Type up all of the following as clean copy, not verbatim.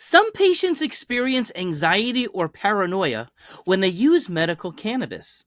Some patients experience anxiety or paranoia when they use medical cannabis.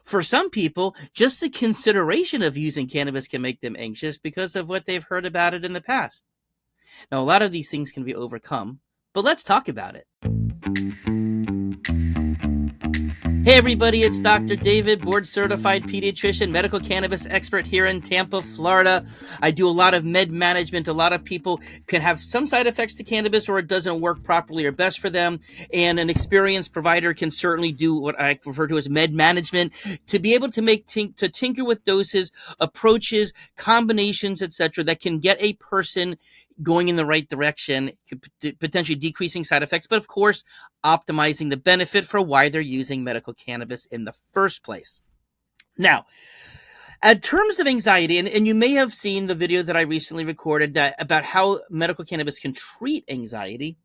For some people, just the consideration of using cannabis can make them anxious because of what they've heard about it in the past. Now, a lot of these things can be overcome, but let's talk about it. Hey everybody, it's Dr. David, board certified pediatrician, medical cannabis expert here in Tampa, Florida. I do a lot of med management. A lot of people can have some side effects to cannabis or it doesn't work properly or best for them. And an experienced provider can certainly do what I refer to as med management to be able to to tinker with doses, approaches, combinations, etc. that can get a person going in the right direction, potentially decreasing side effects, but of course, optimizing the benefit for why they're using medical cannabis in the first place. Now, in terms of anxiety, and you may have seen the video that I recently recorded about how medical cannabis can treat anxiety,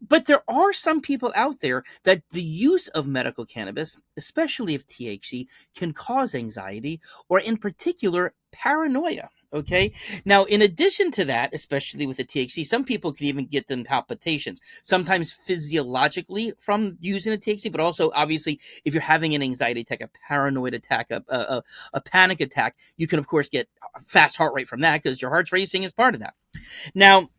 but there are some people out there that the use of medical cannabis, especially of THC, can cause anxiety or in particular paranoia. Okay. Now, in addition to that, especially with the THC, some people can even get them palpitations, sometimes physiologically from using the THC, but also obviously if you're having an anxiety attack, a paranoid attack, a panic attack, you can of course get a fast heart rate from that because your heart's racing is part of that. Now,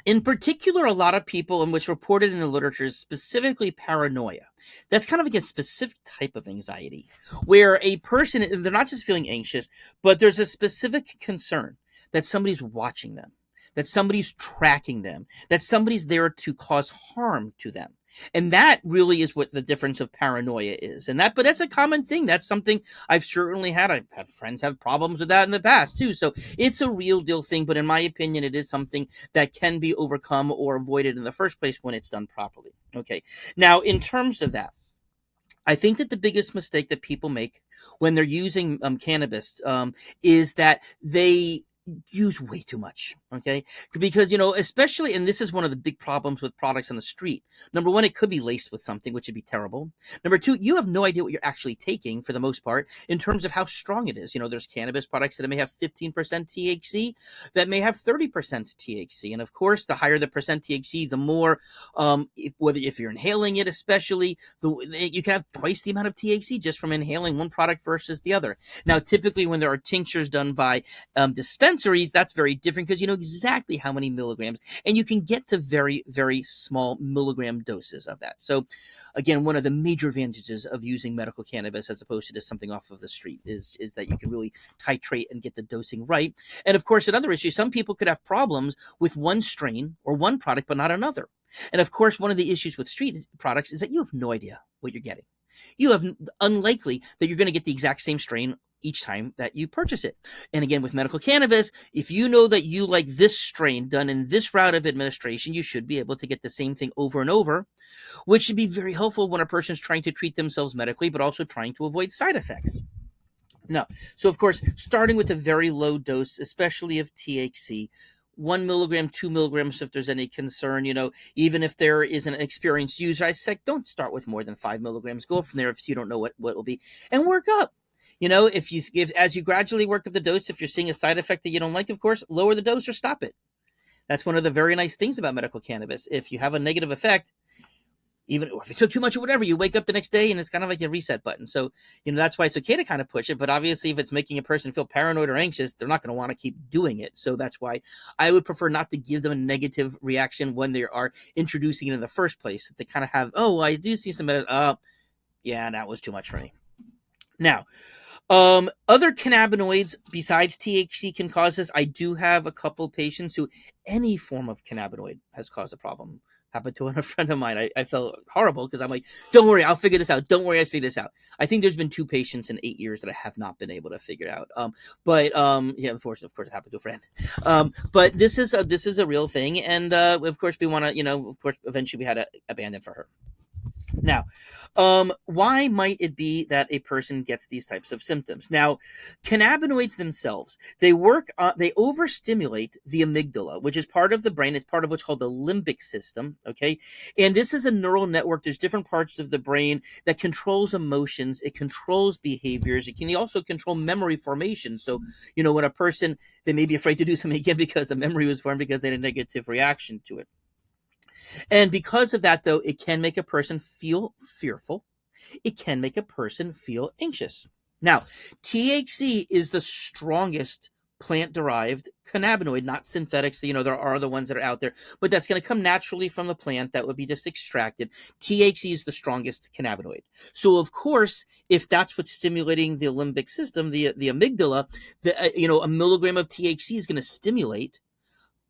in particular, a lot of people, and what's reported in the literature is specifically paranoia. That's kind of like a specific type of anxiety where a person, they're not just feeling anxious, but there's a specific concern that somebody's watching them, that somebody's tracking them, that somebody's there to cause harm to them. And that really is what the difference of paranoia is. But that's a common thing. That's something I've certainly had. I've had friends have problems with that in the past too. So it's a real deal thing. But in my opinion, it is something that can be overcome or avoided in the first place when it's done properly. Okay. Now, in terms of that, I think that the biggest mistake that people make when they're using cannabis is that they use way too much. Okay. Because, especially, and this is one of the big problems with products on the street. Number one, it could be laced with something, which would be terrible. Number two, you have no idea what you're actually taking for the most part in terms of how strong it is. There's cannabis products that may have 15% THC that may have 30% THC. And of course, the higher the percent THC, the more, if you're inhaling it, especially you can have twice the amount of THC just from inhaling one product versus the other. Now, typically when there are tinctures done by dispensaries, that's very different because you know exactly how many milligrams, and you can get to very, very small milligram doses of that. So again, one of the major advantages of using medical cannabis as opposed to just something off of the street is that you can really titrate and get the dosing right. And of course, another issue, some people could have problems with one strain or one product, but not another. And of course, one of the issues with street products is that you have no idea what you're getting. You have unlikely that you're going to get the exact same strain each time that you purchase it. And again, with medical cannabis, if you know that you like this strain done in this route of administration, you should be able to get the same thing over and over, which should be very helpful when a person is trying to treat themselves medically, but also trying to avoid side effects. Now, so of course, starting with a very low dose, especially of THC, 1 milligram, 2 milligrams, if there's any concern, even if there is an experienced user, I say, don't start with more than 5 milligrams. Go from there if you don't know what will be, and work up. If as you gradually work up the dose, if you're seeing a side effect that you don't like, of course, lower the dose or stop it. That's one of the very nice things about medical cannabis. If you have a negative effect, even if you took too much or whatever, you wake up the next day and it's kind of like a reset button. So, that's why it's okay to kind of push it. But obviously, if it's making a person feel paranoid or anxious, they're not going to want to keep doing it. So that's why I would prefer not to give them a negative reaction when they are introducing it in the first place. They kind of have, I do see some, yeah, that was too much for me. Now, other cannabinoids besides THC can cause this. I do have a couple patients who any form of cannabinoid has caused a problem. Happened to a friend of mine. I felt horrible because I'm like, don't worry, I'll figure this out. Don't worry, I'll figure this out. I think there's been 2 patients in 8 years that I have not been able to figure out. Yeah, unfortunately, of course, it happened to a friend. But this is a real thing, and of course, we want to, of course, eventually we had to abandon for her. Now, why might it be that a person gets these types of symptoms? Now, cannabinoids themselves, they overstimulate the amygdala, which is part of the brain. It's part of what's called the limbic system, okay? And this is a neural network. There's different parts of the brain that controls emotions. It controls behaviors. It can also control memory formation. So, when a person, they may be afraid to do something again because the memory was formed because they had a negative reaction to it. And because of that, though, it can make a person feel fearful. It can make a person feel anxious. Now, THC is the strongest plant-derived cannabinoid, not synthetics. There are the ones that are out there, but that's going to come naturally from the plant. That would be just extracted. THC is the strongest cannabinoid. So, of course, if that's what's stimulating the limbic system, the amygdala, a milligram of THC is going to stimulate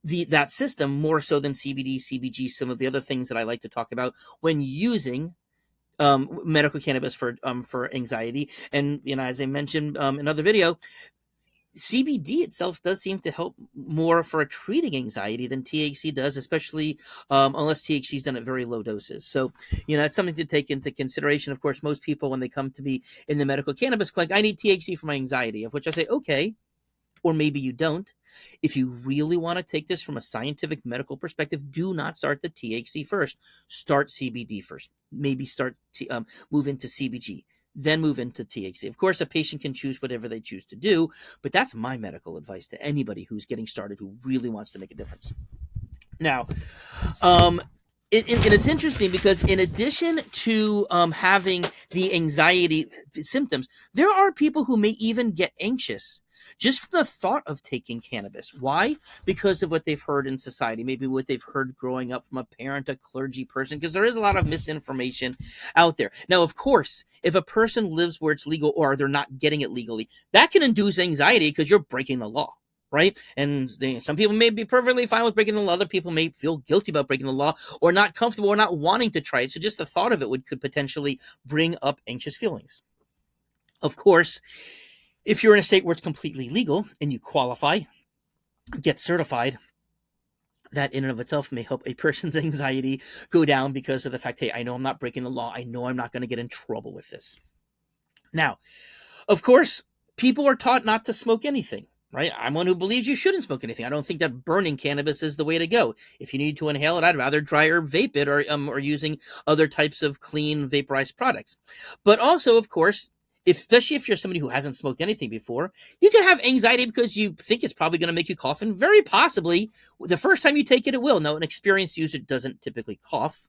that system more so than CBD, CBG, some of the other things that I like to talk about when using medical cannabis for anxiety. And as I mentioned in another video, CBD itself does seem to help more for treating anxiety than THC does, especially unless THC is done at very low doses. So, it's something to take into consideration. Of course, most people, when they come to me in the medical cannabis clinic, I need THC for my anxiety, of which I say, okay, or maybe you don't. If you really want to take this from a scientific medical perspective, do not start the THC first. Start CBD first. Maybe move into CBG, then move into THC. Of course, a patient can choose whatever they choose to do, but that's my medical advice to anybody who's getting started who really wants to make a difference. Now, and it's interesting because in addition to having the anxiety symptoms, there are people who may even get anxious just from the thought of taking cannabis. Why? Because of what they've heard in society, maybe what they've heard growing up from a parent, a clergy person, because there is a lot of misinformation out there. Now, of course, if a person lives where it's legal or they're not getting it legally, that can induce anxiety because you're breaking the law. Right? And some people may be perfectly fine with breaking the law. Other people may feel guilty about breaking the law or not comfortable or not wanting to try it. So just the thought of it could potentially bring up anxious feelings. Of course, if you're in a state where it's completely legal and you qualify, get certified, that in and of itself may help a person's anxiety go down because of the fact, hey, I know I'm not breaking the law. I know I'm not going to get in trouble with this. Now, of course, people are taught not to smoke anything. Right? I'm one who believes you shouldn't smoke anything. I don't think that burning cannabis is the way to go. If you need to inhale it, I'd rather dry herb vape it or using other types of clean vaporized products. But also, of course, especially if you're somebody who hasn't smoked anything before, you can have anxiety because you think it's probably going to make you cough. And very possibly, the first time you take it, it will. Now, an experienced user doesn't typically cough.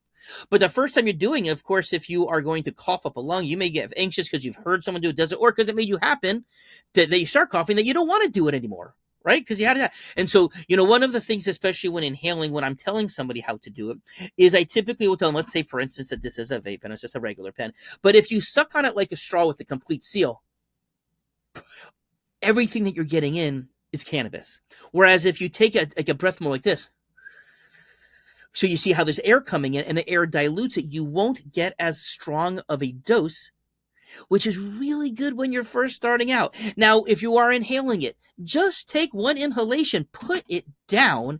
But the first time you're doing it, of course, if you are going to cough up a lung, you may get anxious because you've heard someone do it, does it, or because it made you happen that you start coughing, that you don't want to do it anymore, right? Because you had that. And so, one of the things, especially when inhaling, when I'm telling somebody how to do it, is I typically will tell them, let's say, for instance, that this is a vape and it's just a regular pen. But if you suck on it like a straw with a complete seal, everything that you're getting in is cannabis. Whereas if you take a breath more like this, so you see how there's air coming in and the air dilutes it, you won't get as strong of a dose, which is really good when you're first starting out. Now, if you are inhaling it, just take one inhalation, put it down,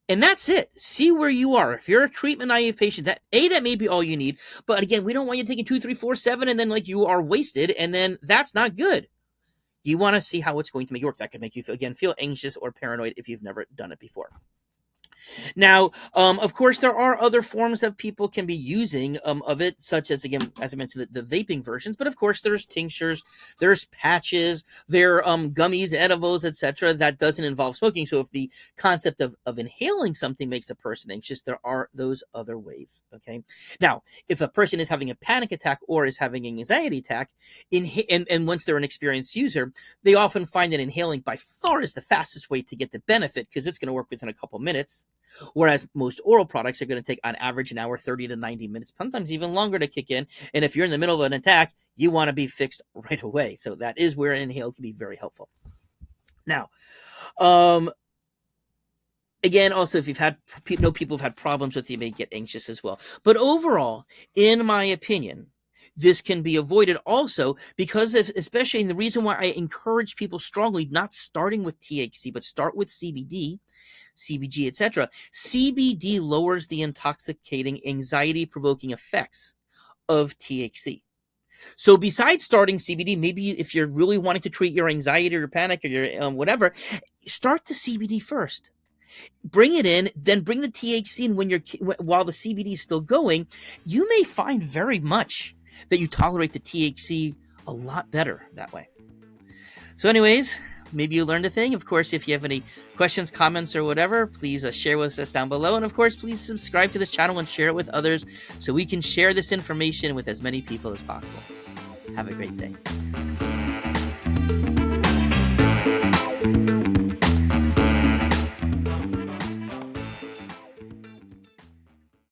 and that's it. See where you are. If you're a treatment-naive patient, that may be all you need. But again, we don't want you taking 2, 3, 4, 7, and then you are wasted, and then that's not good. You want to see how it's going to make you work. That could make you, feel anxious or paranoid if you've never done it before. Now, of course, there are other forms that people can be using of it, such as, again, as I mentioned, the vaping versions. But of course, there's tinctures, there's patches, there are gummies, edibles, etc. That doesn't involve smoking. So if the concept of inhaling something makes a person anxious, there are those other ways. Okay. Now, if a person is having a panic attack or is having an anxiety attack, and once they're an experienced user, they often find that inhaling by far is the fastest way to get the benefit because it's going to work within a couple minutes. Whereas most oral products are going to take on average an hour, 30 to 90 minutes, sometimes even longer to kick in. And if you're in the middle of an attack, you want to be fixed right away. So that is where an inhale can be very helpful. Now, again, also, if you've had people who've had problems with it, you may get anxious as well. But overall, in my opinion, this can be avoided also because especially, and the reason why I encourage people strongly, not starting with THC, but start with CBD, CBG, etc. CBD lowers the intoxicating, anxiety-provoking effects of THC. So besides starting CBD, maybe if you're really wanting to treat your anxiety or your panic or your whatever, start the CBD first. Bring it in, then bring the THC in while the CBD is still going. You may find very much that you tolerate the THC a lot better that way. So anyways, maybe you learned a thing. Of course, if you have any questions, comments, or whatever, please share with us down below. And of course, please subscribe to this channel and share it with others so we can share this information with as many people as possible. Have a great day.